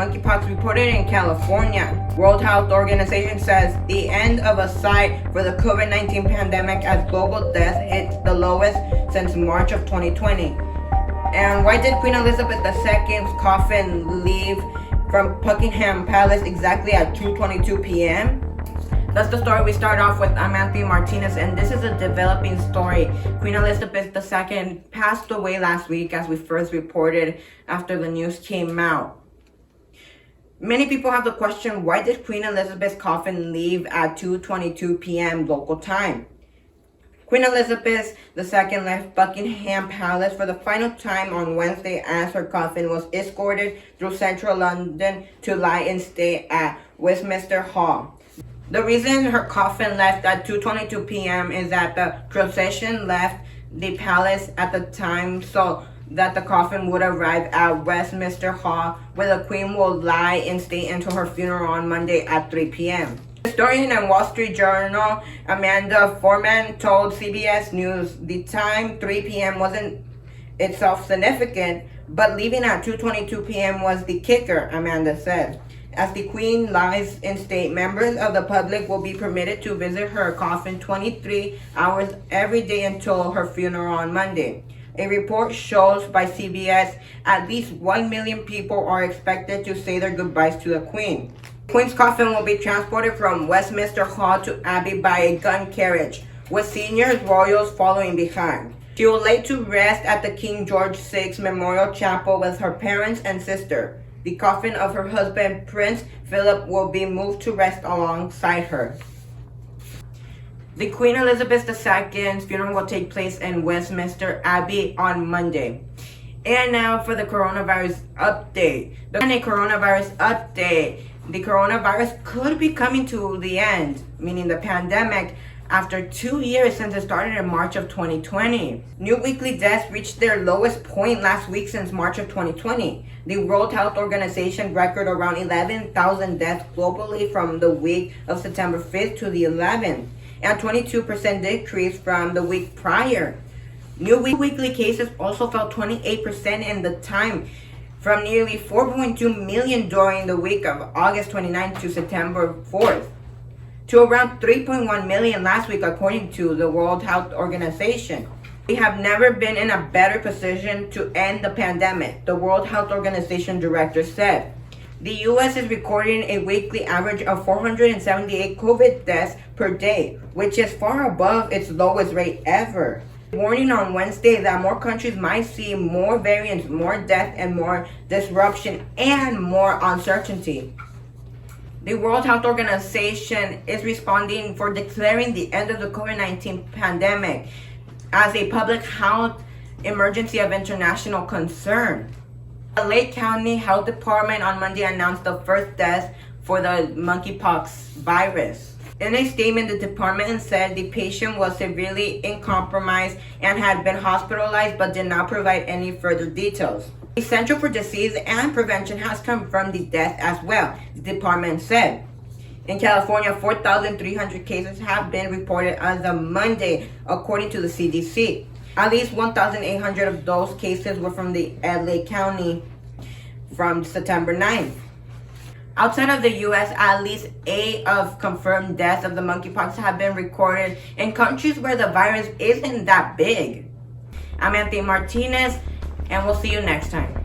monkeypox reported in California. World Health Organization says the end of a sight for the COVID-19 pandemic as global death hits the lowest since March of 2020. And why did Queen Elizabeth II's coffin leave from Buckingham Palace exactly at 2:22 p.m.? That's the story. We start off with. I'm Anthony Martinez, and this is a developing story. Queen Elizabeth II passed away last week, as we first reported after the news came out. Many people have the question, why did Queen Elizabeth's coffin leave at 2:22 p.m. local time? Queen Elizabeth II left Buckingham Palace for the final time on Wednesday as her coffin was escorted through central London to lie in state at Westminster Hall. The reason her coffin left at 2:22 p.m. is that the procession left the palace at the time so that the coffin would arrive at Westminster Hall, where the Queen will lie in state until her funeral on Monday at 3 p.m. Historian and Wall Street Journal Amanda Foreman told CBS News the time 3 p.m. wasn't itself significant, but leaving at 2:22 p.m. was the kicker, Amanda said. As the Queen lies in state, members of the public will be permitted to visit her coffin 23 hours every day until her funeral on Monday. A report shows by CBS at least 1 million people are expected to say their goodbyes to the Queen. The Queen's coffin will be transported from Westminster Hall to Abbey by a gun carriage, with senior royals following behind. She will lay to rest at the King George VI Memorial Chapel with her parents and sister. The coffin of her husband, Prince Philip, will be moved to rest alongside her. The Queen Elizabeth II's funeral will take place in Westminster Abbey on Monday. And now for the coronavirus update. The coronavirus could be coming to the end, meaning the pandemic, after 2 years since it started in March of 2020. New weekly deaths reached their lowest point last week since March of 2020. The World Health Organization recorded around 11,000 deaths globally from the week of September 5th to the 11th, and 22% decrease from the week prior. New weekly cases also fell 28% in the time, from nearly 4.2 million during the week of August 29th to September 4th. To around 3.1 million last week, according to the World Health Organization. We have never been in a better position to end the pandemic, the World Health Organization director said. The U.S. is recording a weekly average of 478 COVID deaths per day, which is far above its lowest rate ever. Warning on Wednesday that more countries might see more variants, more death, and more disruption, and more uncertainty. The World Health Organization is responding for declaring the end of the COVID-19 pandemic as a public health emergency of international concern. The Lake County Health Department on Monday announced the first death for the monkeypox virus. In a statement, the department said the patient was severely compromised and had been hospitalized, but did not provide any further details. The Center for Disease and Prevention has confirmed the death as well, the department said. In California, 4,300 cases have been reported as of Monday, according to the CDC. At least 1,800 of those cases were from the LA County from September 9th. Outside of the U.S., at least 8 of confirmed deaths of the monkeypox have been recorded in countries where the virus isn't that big. I'm Anthony Martinez, and we'll see you next time.